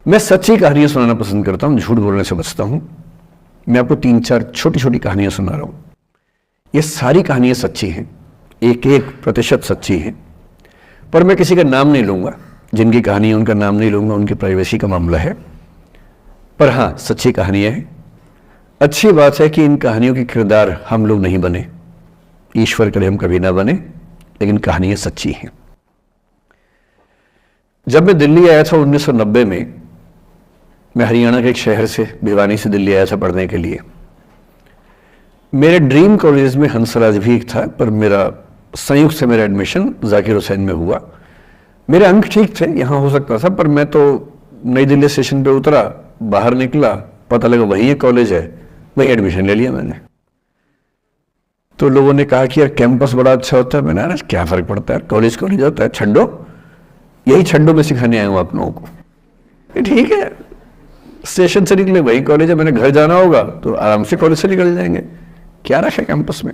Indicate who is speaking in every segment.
Speaker 1: मैं सच्ची कहानियां सुनाना पसंद करता हूं, झूठ बोलने से बचता हूं। मैं आपको 3-4 छोटी छोटी कहानियां सुना रहा हूं। ये सारी कहानियां सच्ची हैं, 1-1% सच्ची हैं, पर मैं किसी का नाम नहीं लूंगा। जिनकी कहानी है उनका नाम नहीं लूंगा, उनकी प्राइवेसी का मामला है। पर हाँ, सच्ची कहानियां हैं। अच्छी बात है कि इन कहानियों के किरदार हम लोग नहीं बने, ईश्वर करे हम कभी ना बने, लेकिन कहानियां सच्ची हैं। जब मैं दिल्ली आया था 1990 में, मैं हरियाणा के एक शहर से, भिवानी से दिल्ली आया था पढ़ने के लिए। मेरे ड्रीम कॉलेज में हंसराज भी एक था, पर मेरा संयुक्त से मेरा एडमिशन जाकिर हुसैन में हुआ। मेरे अंक ठीक थे, यहाँ हो सकता था, पर मैं तो नई दिल्ली स्टेशन पे उतरा, बाहर निकला, पता लगा वही एक कॉलेज है, वही एडमिशन ले लिया मैंने। तो लोगों ने कहा कि यार कैंपस बड़ा अच्छा होता है। मैंने, अरे क्या फर्क पड़ता है, कॉलेज कॉलेज होता है, छड्डो, यही छड्डो में सिखाने आया हूं आप लोगों को। ठीक है, स्टेशन से निकले वही कॉलेज है, मैंने घर जाना होगा तो आराम से कॉलेज से निकल जाएंगे, क्या रखा कैंपस में।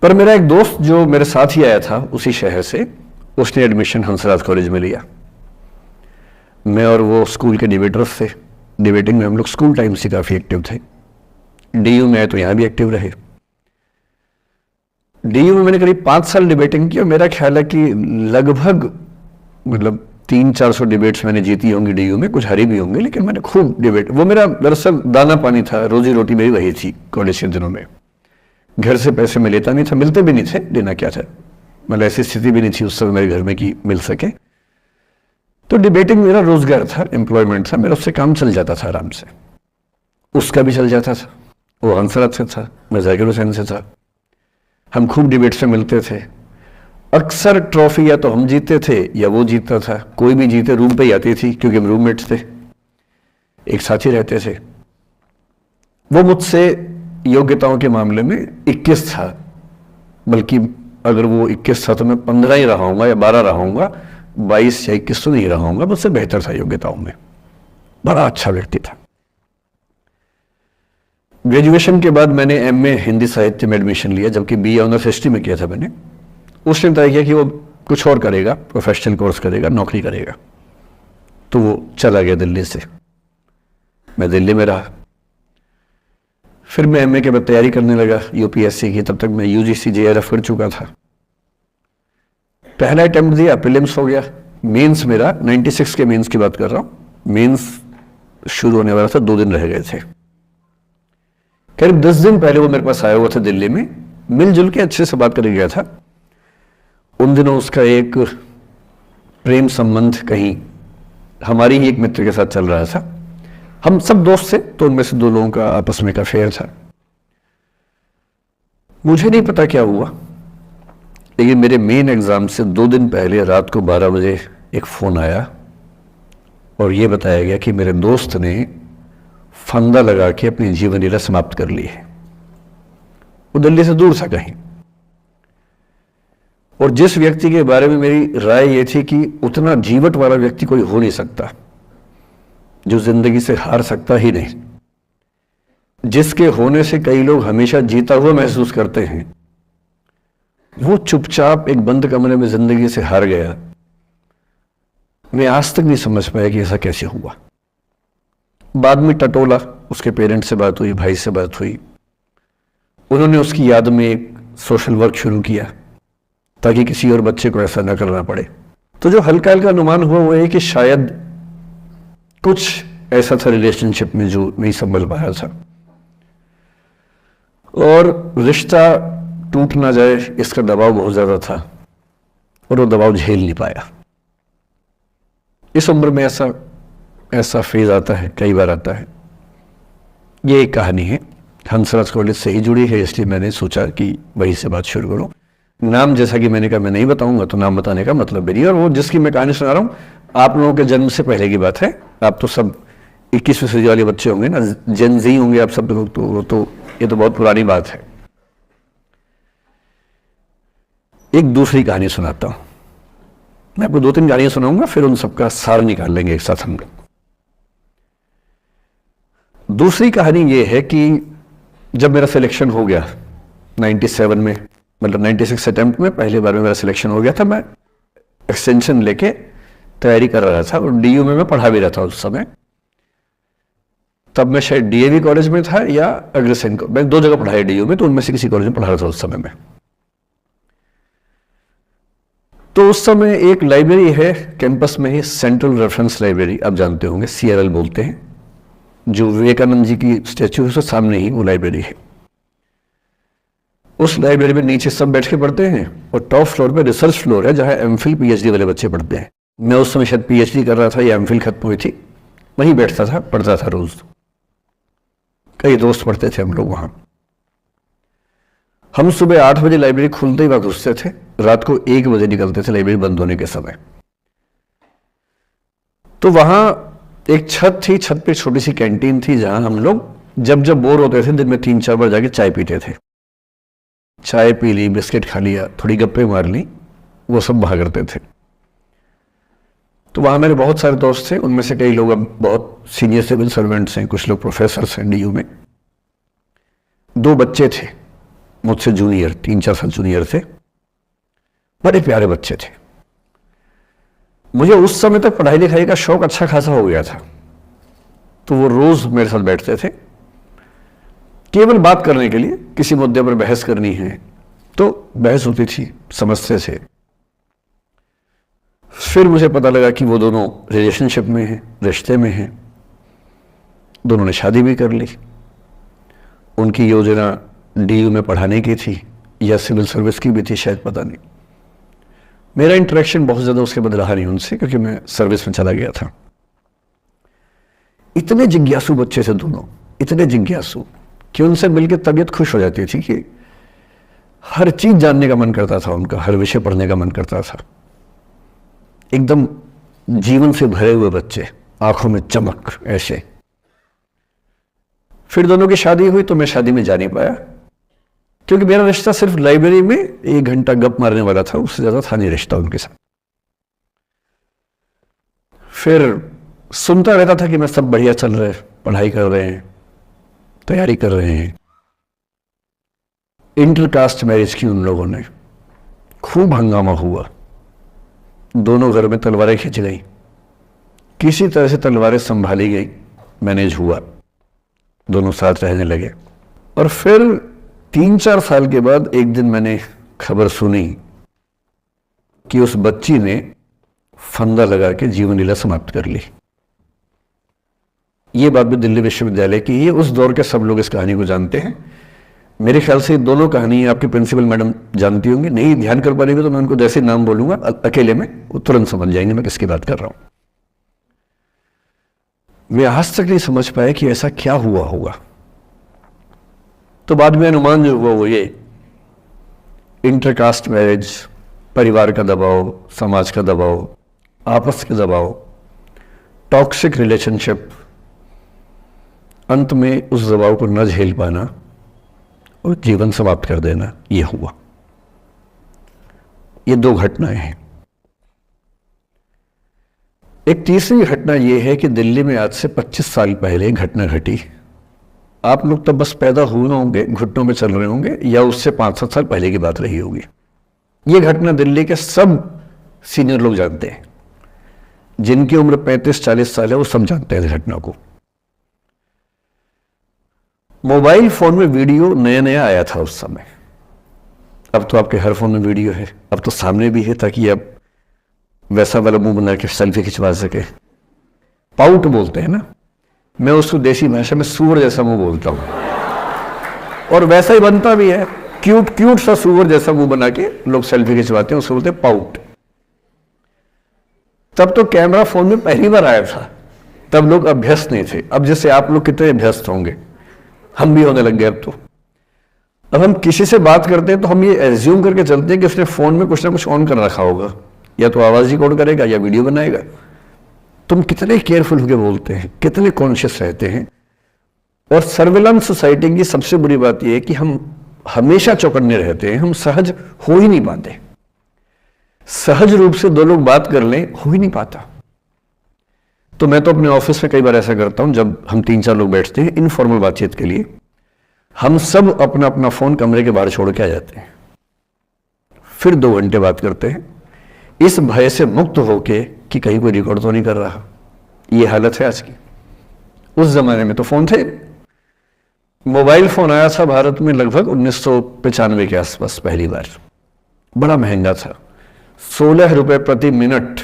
Speaker 1: पर मेरा एक दोस्त जो मेरे साथ ही आया था उसी शहर से, उसने एडमिशन हंसराज कॉलेज में लिया। मैं और वो स्कूल के डिबेटर्स थे, डिबेटिंग में हम लोग स्कूल टाइम से काफी एक्टिव थे। डीयू में आए तो यहां भी एक्टिव रहे। डीयू में मैंने करीब 5 साल डिबेटिंग की और मेरा ख्याल है कि लगभग 300-400 डिबेट्स मैंने जीती होंगी डीयू में, कुछ हारी भी होंगे, लेकिन मैंने खूब डिबेट, वो मेरा दरअसल दाना पानी था, रोजी रोटी मेरी वही थी कॉलेज के दिनों में। घर से पैसे मैं लेता नहीं था, मिलते भी नहीं थे, देना क्या था, मतलब ऐसी स्थिति भी नहीं थी उस समय मेरे घर में कि मिल सके। तो डिबेटिंग मेरा रोजगार था, एम्प्लॉयमेंट था मेरा, उससे काम चल जाता था आराम से। उसका भी चल जाता था, वो हंसराज से था, मैं जाकिर हुसैन से था। हम खूब डिबेट से मिलते थे। अक्सर ट्रॉफी या तो हम जीते थे या वो जीतता था, कोई भी जीते रूम पे ही आती थी, क्योंकि हम रूममेट्स थे, एक साथ ही रहते थे। वो मुझसे योग्यताओं के मामले में 21 था, बल्कि अगर वो 21 था तो मैं 15 ही रहा हूंगा या 12 रहा हूंगा, 22 या 21 तो नहीं रहा हूंगा, मुझसे बेहतर था योग्यताओं में, बड़ा अच्छा व्यक्ति था। ग्रेजुएशन के बाद मैंने एमए हिंदी साहित्य में एडमिशन लिया, जबकि बीए ऑनर्स हिस्ट्री में किया था मैंने। उसने तय किया कि वो कुछ और करेगा, प्रोफेशनल कोर्स करेगा, नौकरी करेगा, तो वो चला गया दिल्ली से। मैं दिल्ली में रहा। फिर मैं एमए के बाद तैयारी करने लगा यूपीएससी की। तब तक मैं यूजीसी जेआरएफ कर चुका था। पहला अटेम्प्ट दिया, प्रीलिम्स हो गया। मेंस मेरा 96 के मेंस की बात कर रहा हूं, मेंस शुरू होने वाला था, 2 दिन रह गए थे। करीब 10 दिन पहले वो मेरे पास आया हुआ था दिल्ली में, मिलजुल के अच्छे से बात करके गया था। उन दिनों उसका एक प्रेम संबंध कहीं हमारी ही एक मित्र के साथ चल रहा था। हम सब दोस्त थे, तो उनमें से 2 लोगों का आपस में का अफेयर था। मुझे नहीं पता क्या हुआ, लेकिन मेरे मेन एग्जाम से 2 दिन पहले रात को 12 बजे एक फोन आया और यह बताया गया कि मेरे दोस्त ने फंदा लगा के अपनी जीवन लीला समाप्त कर ली है। वो दिल्ली से दूर था कहीं, और जिस व्यक्ति के बारे में मेरी राय ये थी कि उतना जीवट वाला व्यक्ति कोई हो नहीं सकता, जो जिंदगी से हार सकता ही नहीं, जिसके होने से कई लोग हमेशा जीता हुआ महसूस करते हैं, वो चुपचाप एक बंद कमरे में जिंदगी से हार गया। मैं आज तक नहीं समझ पाया कि ऐसा कैसे हुआ। बाद में टटोला, उसके पेरेंट्स से बात हुई, भाई से बात हुई, उन्होंने उसकी याद में एक सोशल वर्क शुरू किया ताकि किसी और बच्चे को ऐसा न करना पड़े। तो जो हल्का हल्का अनुमान हुआ वो है कि शायद कुछ ऐसा था रिलेशनशिप में जो नहीं संभल पाया था, और रिश्ता टूट ना जाए इसका दबाव बहुत ज्यादा था, और वो दबाव झेल नहीं पाया। इस उम्र में ऐसा फेज आता है, कई बार आता है। ये एक कहानी है, हंसराज कॉलेज से ही जुड़ी है, इसलिए मैंने सोचा कि वहीं से बात शुरू करूं। नाम जैसा कि मैंने कहा मैं नहीं बताऊंगा, तो नाम बताने का मतलब भी नहीं। और वो जिसकी मैं कहानी सुना रहा हूं, आप लोगों के जन्म से पहले की बात है। आप तो सब 21वीं सदी वाले बच्चे होंगे ना, जेन ज़ी होंगे आप सब लोग, तो ये तो बहुत पुरानी बात है। एक दूसरी कहानी सुनाता हूं। मैं आपको 2-3 कहानियां सुनाऊंगा, फिर उन सबका सार निकाल लेंगे एक साथ हम लोग। दूसरी कहानी ये है कि जब मेरा सिलेक्शन हो गया 97 में, मतलब 96 अटेम्प्ट में पहली बार में मेरा सिलेक्शन हो गया था, मैं एक्सटेंशन लेके तैयारी कर रहा था और डीयू में मैं पढ़ा भी रहा था उस समय। तब मैं शायद डीएवी कॉलेज में था या अग्रसेन को, मैं 2 जगह पढ़ा है डीयू में, तो उनमें से किसी कॉलेज में पढ़ा रहा था उस समय में। तो उस समय एक लाइब्रेरी है कैंपस में ही, सेंट्रल रेफरेंस लाइब्रेरी, आप जानते होंगे, CRL बोलते हैं, जो विवेकानंद जी की स्टैच्यू है उसके सामने ही वो लाइब्रेरी है। उस लाइब्रेरी में नीचे सब बैठ के पढ़ते हैं और टॉप फ्लोर पे रिसर्च फ्लोर है जहां MPhil PhD वाले बच्चे पढ़ते हैं। मैं उस समय शायद PhD कर रहा था या MPhil खत्म हुई थी, वहीं बैठता था, पढ़ता था रोज। कई दोस्त पढ़ते थे हम लोग वहां। हम सुबह 8 बजे लाइब्रेरी खुलते ही वहां घुसते थे, रात को 1 बजे निकलते थे लाइब्रेरी बंद होने के समय। तो वहां एक छत थी, छत पे छोटी सी कैंटीन थी जहां हम लोग जब जब बोर होते थे दिन में 3-4 बार जाके चाय पीते थे। चाय पी ली, बिस्किट खा लिया, थोड़ी गप्पे मार ली, वो सब वहां करते थे। तो वहां मेरे बहुत सारे दोस्त थे, उनमें से कई लोग अब बहुत सीनियर सिविल सर्वेंट्स हैं, कुछ लोग प्रोफेसर्स हैं डीयू में। 2 बच्चे थे मुझसे जूनियर, 3-4 साल जूनियर थे, बड़े प्यारे बच्चे थे। मुझे उस समय तक पढ़ाई लिखाई का शौक अच्छा खासा हो गया था, तो वो रोज मेरे साथ बैठते थे केवल बात करने के लिए, किसी मुद्दे पर बहस करनी है तो बहस होती थी, समझते थे। फिर मुझे पता लगा कि वो दोनों रिलेशनशिप में हैं, रिश्ते में हैं, दोनों ने शादी भी कर ली। उनकी योजना डीयू में पढ़ाने की थी या सिविल सर्विस की भी थी, शायद पता नहीं। मेरा इंटरेक्शन बहुत ज़्यादा उसके बाद रहा नहीं उनसे, क्योंकि मैं सर्विस में चला गया था। इतने जिज्ञासु बच्चे थे दोनों, इतने जिज्ञासु कि उनसे मिलकर तबीयत खुश हो जाती थी कि हर चीज़ जानने का मन करता था उनका, हर विषय पढ़ने का मन करता था। एकदम जीवन से भरे हुए बच्चे, आंखों में चमक ऐसे। फिर दोनों की शादी हुई तो मैं शादी में जा नहीं पाया, क्योंकि मेरा रिश्ता सिर्फ लाइब्रेरी में 1 घंटा गप मारने वाला था, उससे ज्यादा था नहीं रिश्ता उनके साथ। फिर सुनता रहता था कि मैं सब बढ़िया चल रहे, पढ़ाई कर रहे हैं, तैयारी कर रहे हैं। इंटरकास्ट मैरिज की उन लोगों ने, खूब हंगामा हुआ, दोनों घर में तलवारें खिंच गई, किसी तरह से तलवारें संभाली गई, मैनेज हुआ, दोनों साथ रहने लगे। और फिर 3-4 साल के बाद एक दिन मैंने खबर सुनी कि उस बच्ची ने फंदा लगा के जीवन लीला समाप्त कर ली। ये बात भी दिल्ली विश्वविद्यालय की, ये उस दौर के सब लोग इस कहानी को जानते हैं। मेरे ख्याल से दोनों कहानी आपके प्रिंसिपल मैडम जानती होंगी, नहीं ध्यान कर पा रही तो मैं उनको जैसे नाम बोलूंगा अकेले में वो तुरंत समझ जाएंगे मैं किसकी बात कर रहा हूं। मैं आज तक नहीं समझ पाया कि ऐसा क्या हुआ होगा। तो बाद में अनुमान जो हुआ वो ये, इंटरकास्ट मैरिज, परिवार का दबाव, समाज का दबाव, आपस के दबाव, टॉक्सिक रिलेशनशिप, अंत में उस दबाव को न झेल पाना और जीवन समाप्त कर देना, ये हुआ। ये 2 घटनाएं हैं। एक तीसरी घटना यह है कि दिल्ली में आज से 25 साल पहले एक घटना घटी। आप लोग तब बस पैदा हुए होंगे, घुटनों में चल रहे होंगे, या उससे 5-7 साल पहले की बात रही होगी। ये घटना दिल्ली के सब सीनियर लोग जानते हैं, जिनकी उम्र 35-40 साल है वो सब जानते हैं इस घटना को। मोबाइल फोन में वीडियो नया नया आया था उस समय। अब तो आपके हर फोन में वीडियो है, अब तो सामने भी है, ताकि आप वैसा वाला मुंह बना के सेल्फी खिंचवा सके। पाउट बोलते हैं ना, मैं उसको देसी भाषा में सूअर जैसा मुंह बोलता हूं, और वैसा ही बनता भी है, क्यूट क्यूट सा सूअर जैसा मुंह बना के लोग सेल्फी खिंचवाते हैं, उसको बोलते हैं पाउट। तब तो कैमरा फोन में पहली बार आया था, तब लोग अभ्यस्त नहीं थे। अब जैसे आप लोग कितने अभ्यस्त होंगे, हम भी होने लग गए। अब हम किसी से बात करते हैं तो हम ये एज्यूम करके चलते हैं कि उसने फोन में कुछ ना कुछ ऑन कर रखा होगा, या तो आवाज रिकॉर्ड करेगा या वीडियो बनाएगा। तुम कितने केयरफुल होकर बोलते हैं, कितने कॉन्शियस रहते हैं। और सर्विलांस सोसाइटी की सबसे बुरी बात यह है कि हम हमेशा चौकन्ने रहते हैं, हम सहज हो ही नहीं पाते। सहज रूप से 2 लोग बात कर लें, हो ही नहीं पाता। तो मैं तो अपने ऑफिस में कई बार ऐसा करता हूं, जब हम 3-4 लोग बैठते हैं इनफॉर्मल बातचीत के लिए, हम सब अपना अपना फोन कमरे के बाहर छोड़ के आ जाते हैं, फिर 2 घंटे बात करते हैं। इस भय से मुक्त होके कि कहीं कोई रिकॉर्ड तो नहीं कर रहा। ये हालत है आज की। उस जमाने में तो फोन थे। मोबाइल फोन आया था भारत में लगभग 1995 के आसपास पहली बार। बड़ा महंगा था, 16 रुपए प्रति मिनट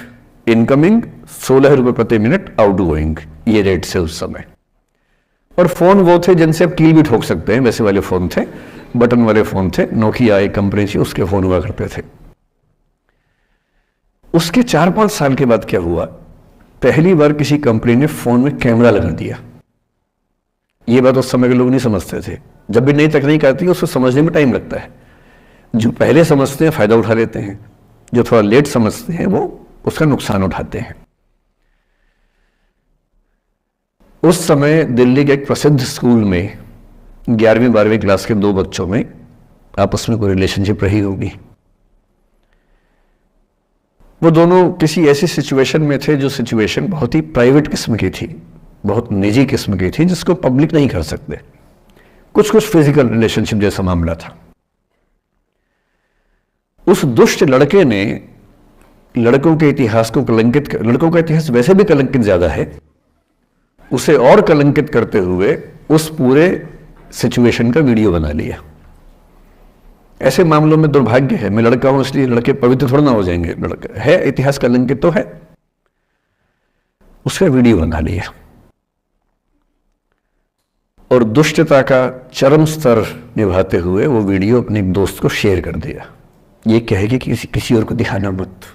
Speaker 1: इनकमिंग, 16 रुपए प्रति मिनट आउटगोइंग, ये रेट से उस समय। और फोन वो थे जिनसे आप कील भी ठोक सकते हैं, वैसे वाले फोन थे, बटन वाले फोन थे। नोकिया एक कंपनी थी, उसके फोन हुआ करते थे। उसके 4-5 साल के बाद क्या हुआ, पहली बार किसी कंपनी ने फोन में कैमरा लगा दिया। ये बात उस समय के लोग नहीं समझते थे। जब भी नई तकनीक आती है उसको समझने में टाइम लगता है। जो पहले समझते हैं फायदा उठा लेते हैं, जो थोड़ा लेट समझते हैं वो उसका नुकसान उठाते हैं। उस समय दिल्ली के एक प्रसिद्ध स्कूल में 11वीं 12वीं क्लास के 2 बच्चों में आपस में कोई रिलेशनशिप रही होगी। वो दोनों किसी ऐसी सिचुएशन में थे जो सिचुएशन बहुत ही प्राइवेट किस्म की थी, बहुत निजी किस्म की थी, जिसको पब्लिक नहीं कर सकते। कुछ फिजिकल रिलेशनशिप जैसा मामला था। उस दुष्ट लड़के ने लड़कों के इतिहास को कलंकित, लड़कों का इतिहास वैसे भी कलंकित ज्यादा है, उसे और कलंकित करते हुए उस पूरे सिचुएशन का वीडियो बना लिया। ऐसे मामलों में दुर्भाग्य है, मैं लड़का हूं इसलिए लड़के पवित्र थोड़ा ना हो जाएंगे। लड़का है, इतिहास कलंकित तो है, उसका वीडियो बना लिया और दुष्टता का चरम स्तर निभाते हुए वो वीडियो अपने एक दोस्त को शेयर कर दिया। ये कहे कि किसी और को दिखाना मत,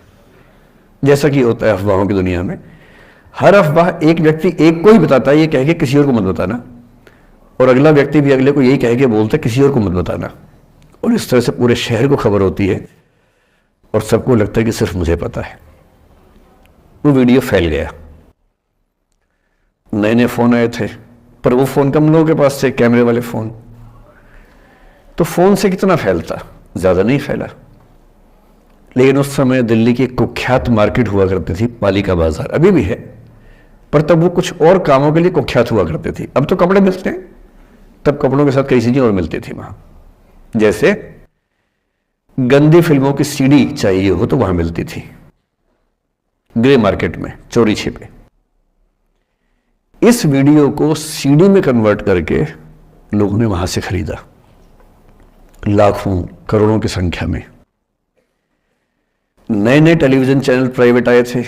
Speaker 1: जैसा कि होता है अफवाहों की दुनिया में। हर अफवाह एक व्यक्ति एक को ही बताता है, ये कह के किसी और को मत बताना, और अगला व्यक्ति भी अगले को यही कह के बोलता है किसी और को मत बताना। और इस तरह से पूरे शहर को खबर होती है और सबको लगता है कि सिर्फ मुझे पता है। वो वीडियो फैल गया। नए नए फोन आए थे, पर वो फोन कम लोगों के पास थे, कैमरे वाले फोन। तो फोन से कितना फैलता, ज्यादा नहीं फैला। लेकिन उस समय दिल्ली की कुख्यात मार्केट हुआ करती थी, पालिका बाजार, अभी भी है, पर तब वो कुछ और कामों के लिए कुख्यात हुआ करती थी। अब तो कपड़े मिलते हैं, तब कपड़ों के साथ कई चीजें और मिलती थी वहां। जैसे गंदी फिल्मों की सीडी चाहिए हो तो वहां मिलती थी, ग्रे मार्केट में, चोरी छिपे। इस वीडियो को सीडी में कन्वर्ट करके लोगों ने वहां से खरीदा, लाखों करोड़ों की संख्या में। नए नए टेलीविजन चैनल प्राइवेट आए थे,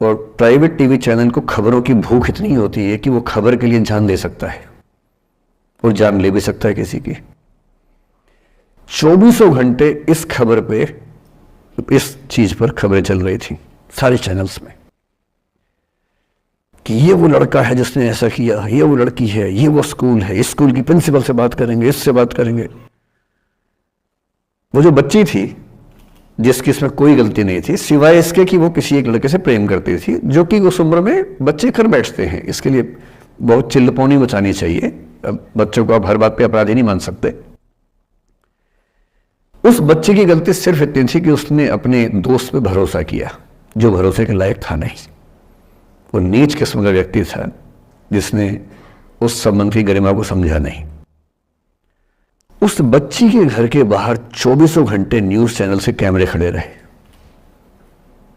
Speaker 1: और प्राइवेट टीवी चैनल को खबरों की भूख इतनी होती है कि वो खबर के लिए जान दे सकता है और जान ले भी सकता है किसी की। 24 घंटे इस खबर पे, इस चीज पर खबरें चल रही थी सारे चैनल्स में कि ये वो लड़का है जिसने ऐसा किया, ये वो लड़की है, ये वो स्कूल है, इस स्कूल की प्रिंसिपल से बात करेंगे, इससे बात करेंगे। वो जो बच्ची थी जिसकी इसमें कोई गलती नहीं थी, सिवाय इसके कि वो किसी एक लड़के से प्रेम करती थी, जो कि उस उम्र में बच्चे कर बैठते हैं। इसके लिए बहुत चिल्लपौनी मचानी चाहिए। अब बच्चों को आप हर बात पे अपराधी नहीं मान सकते। उस बच्चे की गलती सिर्फ इतनी थी कि उसने अपने दोस्त पे भरोसा किया, जो भरोसे के लायक था नहीं। वो नीच किस्म का व्यक्ति था जिसने उस संबंध की गरिमा को समझा नहीं। उस बच्ची के घर के बाहर 24 घंटे न्यूज चैनल से कैमरे खड़े रहे।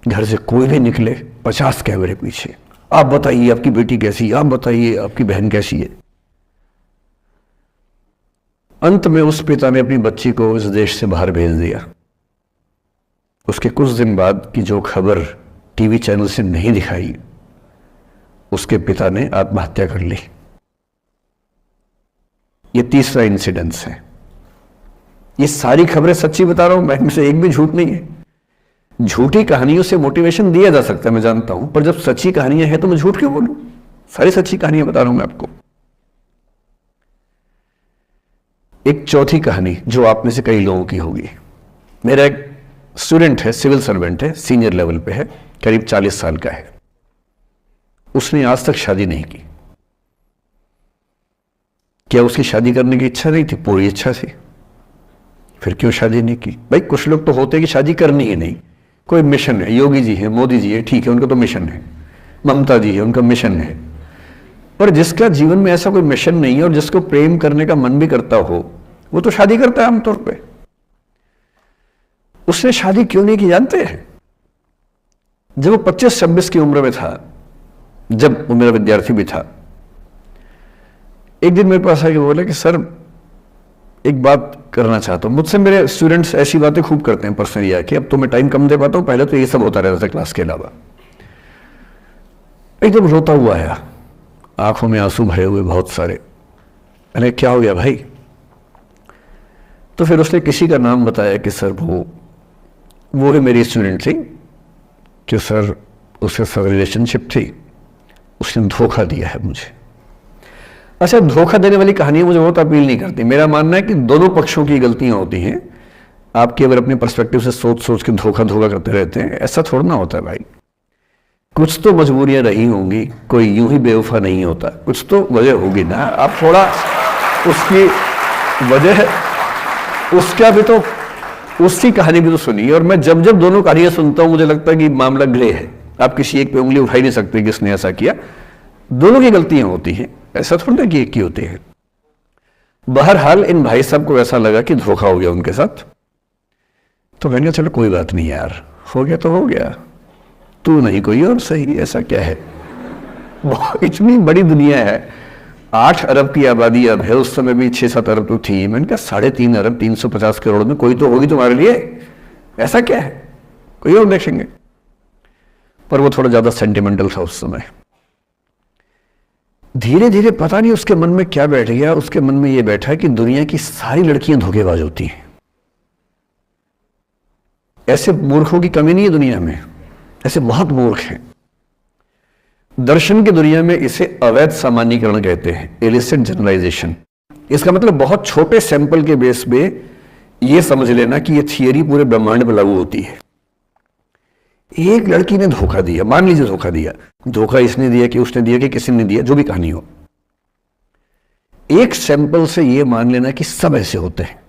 Speaker 1: घर से कोई भी निकले 50 कैमरे पीछे, आप बताइए आपकी बेटी कैसी है, आप बताइए आपकी बहन कैसी है। अंत में उस पिता ने अपनी बच्ची को इस देश से बाहर भेज दिया। उसके कुछ दिन बाद की जो खबर टीवी चैनल से नहीं दिखाई, उसके पिता ने आत्महत्या कर ली। ये तीसरा इंसिडेंस है। ये सारी खबरें सच्ची बता रहा हूं मैं, इनमें से एक भी झूठ नहीं है। झूठी कहानियों से मोटिवेशन दिया जा सकता है, मैं जानता हूं, पर जब सच्ची कहानियां हैं तो मैं झूठ क्यों बोलूं? सारी सच्ची कहानियां बता रहा हूं मैं आपको। एक चौथी कहानी जो आप में से कई लोगों की होगी। मेरा एक स्टूडेंट है, सिविल सर्वेंट है, सीनियर लेवल पे है, करीब 40 साल का है। उसने आज तक शादी नहीं की। क्या उसकी शादी करने की इच्छा नहीं थी? पूरी इच्छा थी। फिर क्यों शादी नहीं की? भाई कुछ लोग तो होते कि शादी करनी ही नहीं, कोई मिशन है। योगी जी है, मोदी जी है, ठीक है, उनका तो मिशन है। ममता जी है, उनका मिशन है। पर जिसका जीवन में ऐसा कोई मिशन नहीं है और जिसको प्रेम करने का मन भी करता हो, वो तो शादी करता है आमतौर पे। उसने शादी क्यों नहीं की जानते हैं? जब वो 25-26 की उम्र में था, जब वो मेरा विद्यार्थी भी था, एक दिन मेरे पास आके बोला कि सर एक बात करना चाहता हूँ। मुझसे मेरे स्टूडेंट्स ऐसी बातें खूब करते हैं पर्सनली आके, अब तो मैं टाइम कम दे पाता हूँ, पहले तो ये सब होता रहता था क्लास के अलावा। एकदम रोता हुआ आया, आंखों में आंसू भरे हुए बहुत सारे। मैंने क्या हो गया भाई? तो फिर उसने किसी का नाम बताया कि सर वो है मेरी स्टूडेंट थी कि सर उसके साथ रिलेशनशिप थी, उसने धोखा दिया है मुझे। अच्छा, धोखा देने वाली कहानियां मुझे बहुत अपील नहीं करती। मेरा मानना है कि दोनों पक्षों की गलतियां होती हैं। आप केवल अपने पर्सपेक्टिव से सोच सोच के धोखा करते रहते हैं, ऐसा थोड़ा ना होता है भाई। कुछ तो मजबूरियां रही होंगी, कोई यूं ही बेवफा नहीं होता, कुछ तो वजह होगी ना। आप थोड़ा उसकी वजह, उसका भी तो, उसकी कहानी भी तो सुनिए। और मैं जब जब दोनों कहानियां सुनता हूं मुझे लगता है कि मामला ग्रे है। आप किसी एक पे उंगली उठा ही नहीं सकते कि किसने ऐसा किया। दोनों की गलतियां होती हैं, ऐसा थोड़ा ना कि एक की होती है। बहरहाल इन भाई साहब को ऐसा लगा कि धोखा हो गया उनके साथ, तो मैंने कहा चलो कोई बात नहीं यार, हो गया तो हो गया, तू नहीं कोई और सही, ऐसा क्या है। इतनी बड़ी दुनिया है, 8 अरब की आबादी अब है, उस समय भी 6-7 अरब तो थी। मैंने कहा 3.5 अरब 350 करोड़ में कोई तो होगी तुम्हारे लिए, ऐसा क्या है, कोई और देखेंगे। पर वो थोड़ा ज्यादा सेंटिमेंटल था उस समय। धीरे धीरे पता नहीं उसके मन में क्या बैठ गया, उसके मन में ये बैठा कि दुनिया की सारी लड़कियां धोखेबाज होती हैं। ऐसे मूर्खों की कमी नहीं है दुनिया में, ऐसे बहुत मूर्ख हैं। दर्शन की दुनिया में इसे अवैध सामान्यीकरण कहते हैं, इलिसिट जनरलाइजेशन। इसका मतलब बहुत छोटे सैंपल के बेस पे ये समझ लेना कि ये थियरी पूरे ब्रह्मांड में लागू होती है। एक लड़की ने धोखा दिया, मान लीजिए धोखा दिया, धोखा इसने दिया कि उसने दिया कि किसी ने दिया, जो भी कहानी हो, एक सैंपल से ये मान लेना कि सब ऐसे होते हैं।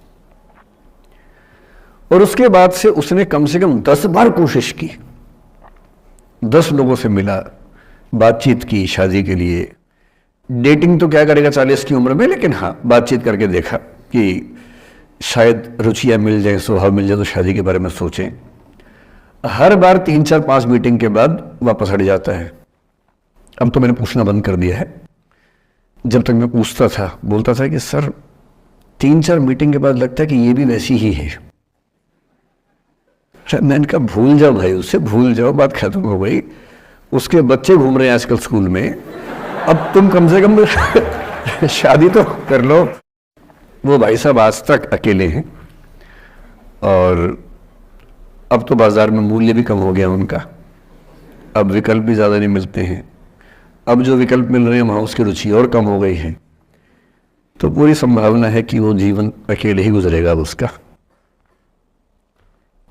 Speaker 1: और उसके बाद से उसने कम से कम 10 बार कोशिश की, 10 लोगों से मिला, बातचीत की शादी के लिए। डेटिंग तो क्या करेगा 40 की उम्र में, लेकिन हाँ बातचीत करके देखा कि शायद रुचियां मिल जाए, स्वभाव मिल जाए, तो शादी के बारे में सोचें। हर बार 3-4-5 मीटिंग के बाद वापस हट जाता है। अब तो मैंने पूछना बंद कर दिया है। जब तक मैं पूछता था, बोलता था कि सर 3-4 मीटिंग के बाद लगता है कि ये भी वैसी ही है। मैंने कहा भूल जाओ भाई, उससे भूल जाओ, बात खत्म हो गई। उसके बच्चे घूम रहे हैं आजकल स्कूल में, अब तुम कम से कम शादी तो कर लो। वो भाई साहब आज तक अकेले हैं, और अब तो बाजार में मूल्य भी कम हो गया उनका, अब विकल्प भी ज़्यादा नहीं मिलते हैं। अब जो विकल्प मिल रहे हैं वहाँ उसकी रुचि और कम हो गई है, तो पूरी संभावना है कि वो जीवन अकेले ही गुजरेगा अब उसका।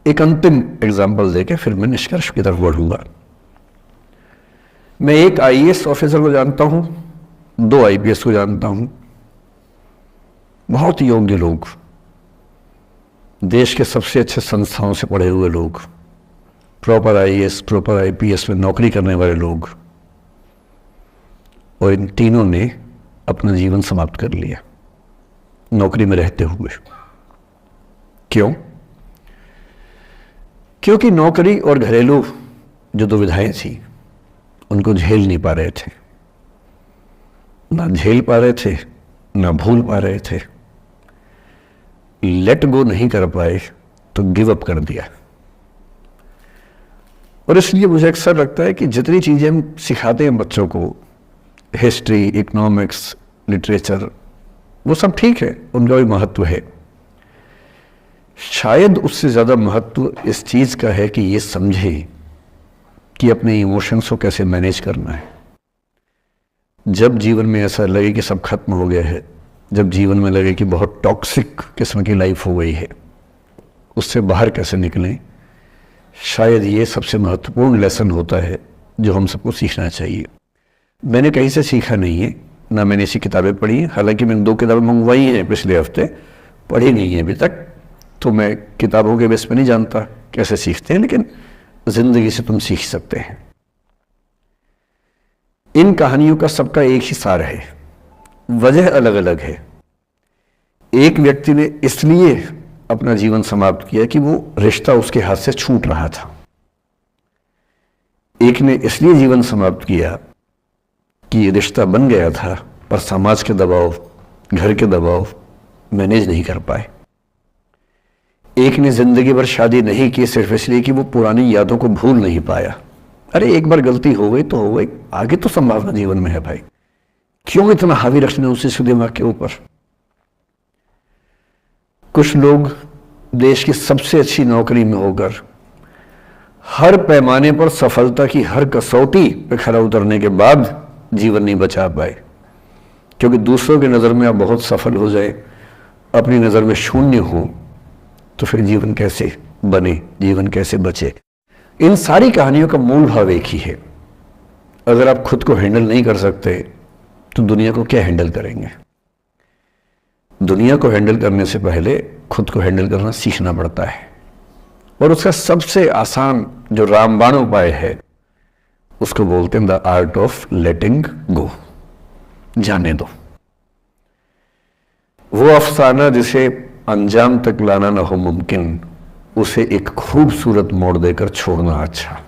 Speaker 1: एक अंतिम एग्जाम्पल देके फिर मैं निष्कर्ष की तरफ बढ़ूंगा। मैं एक आईएएस ऑफिसर को जानता हूं, 2 आईपीएस को जानता हूं, बहुत योग्य लोग, देश के सबसे अच्छे संस्थाओं से पढ़े हुए लोग, प्रॉपर आईएएस प्रॉपर आईपीएस में नौकरी करने वाले लोग, और इन तीनों ने अपना जीवन समाप्त कर लिया नौकरी में रहते हुए। क्यों? क्योंकि नौकरी और घरेलू जो दुविधाएं थी उनको झेल नहीं पा रहे थे, ना झेल पा रहे थे, ना भूल पा रहे थे, लेट गो नहीं कर पाए, तो गिव अप कर दिया। और इसलिए मुझे अक्सर लगता है कि जितनी चीजें हम सिखाते हैं बच्चों को, हिस्ट्री, इकोनॉमिक्स, लिटरेचर, वो सब ठीक है, उनका भी महत्व है। शायद उससे ज्यादा महत्व इस चीज का है कि ये समझे कि अपने इमोशंस को कैसे मैनेज करना है। जब जीवन में ऐसा लगे कि सब खत्म हो गया है, जब जीवन में लगे कि बहुत टॉक्सिक किस्म की लाइफ हो गई है, उससे बाहर कैसे निकलें, शायद ये सबसे महत्वपूर्ण लेसन होता है जो हम सबको सीखना चाहिए। मैंने कहीं से सीखा नहीं है, ना मैंने ऐसी किताबें पढ़ी हैं, हालांकि मैंने 2 किताबें मंगवाई हैं पिछले हफ्ते, पढ़ी नहीं है अभी तक, तो मैं किताबों के बेस पे नहीं जानता कैसे सीखते हैं, लेकिन जिंदगी से तुम सीख सकते हैं। इन कहानियों का सबका एक ही सार है, वजह अलग अलग है। एक व्यक्ति ने इसलिए अपना जीवन समाप्त किया कि वो रिश्ता उसके हाथ से छूट रहा था। एक ने इसलिए जीवन समाप्त किया कि ये रिश्ता बन गया था पर समाज के दबाव, घर के दबाव मैनेज नहीं कर पाए। एक ने जिंदगी भर शादी नहीं की सिर्फ इसलिए कि वो पुरानी यादों को भूल नहीं पाया। अरे एक बार गलती हो गई तो हो गई, आगे तो संभावना जीवन में है भाई, क्यों इतना हावी रखना उसी दिमाग के ऊपर। कुछ लोग देश की सबसे अच्छी नौकरी में होकर हर पैमाने पर सफलता की हर कसौटी पे खरा उतरने के बाद जीवन नहीं बचा पाए, क्योंकि दूसरों की नज़र में आप बहुत सफल हो जाए, अपनी नज़र में शून्य हो, तो फिर जीवन कैसे बने, जीवन कैसे बचे। इन सारी कहानियों का मूल भाव एक ही है, अगर आप खुद को हैंडल नहीं कर सकते तो दुनिया को क्या हैंडल करेंगे। दुनिया को हैंडल करने से पहले खुद को हैंडल करना सीखना पड़ता है, और उसका सबसे आसान जो रामबाण उपाय है उसको बोलते हैं द आर्ट ऑफ लेटिंग गो। जाने दो। वो अफसाना जिसे अंजाम तक लाना ना हो मुमकिन, उसे एक खूबसूरत मोड़ देकर छोड़ना अच्छा।